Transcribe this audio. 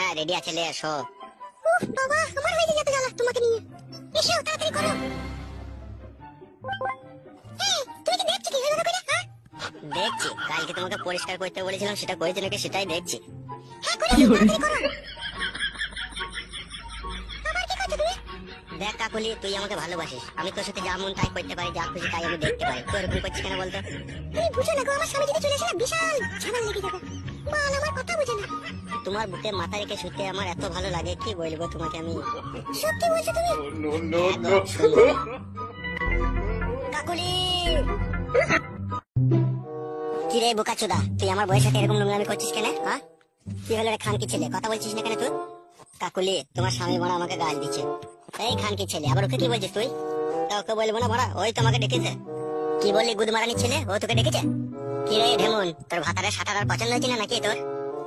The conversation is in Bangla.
হ্যাঁ রেডি আছে, লে এসো। উফ বাবা, আমার হয়ে যাবে জ্বালা তোমাকে নিয়ে। এসো তাড়াতাড়ি করো। এই, তুমি কি দেখছো কি হলো করে? হ্যাঁ দেখছি, কালকে তোমাকে পরিষ্কার করতে বলেছিলাম, সেটা করেছো নাকি সেটাই দেখছি। হ্যাঁ করে তাড়াতাড়ি করো। আবার কি করছো তুমি? দেখ কাকুলি, তুই আমাকে ভালোবাসিস, আমি তোর সাথে যা মন তাই করতে পারি, যা খুশি তাই আমি দেখতে পারি। তুই এরকম করছিস কেন বলতো? তুমি বুঝো না গো, আমার স্বামী যদি চলে আসে না বিশাল ঝামেলা লেগে যাবে। বল, আমার কথা বুঝে না। তোমার বুকে মাথা রেখে শুতে আমার এত ভালো লাগে, কি বলবো তোমাকে আমি। সত্যি বলছো তুমি? কাকুলি! কি রে বোকাচোদা, তুই আমার বয়সের সাথে এরকম নোংরামি করছিস কেন? হ্যাঁ, কি হলো রে খানকি ছেলে, কথা বলছিস না কেন তুই? কাকুলি, তোমার স্বামী বড় আমাকে গাল দিচ্ছে। এই খানকি ছেলে, আবার ওকে কি বলছিস তুই? তা ওকে বলবো না বড়া, ওই তো আমাকে ডেকেছে। কি বললি গুদমারানি ছেলে, ও তোকে ডেকেছে? কি রে ঢেমুন, তোর ভাতারের সাঁটার পছন্দ হয়েছিল নাকি তোর?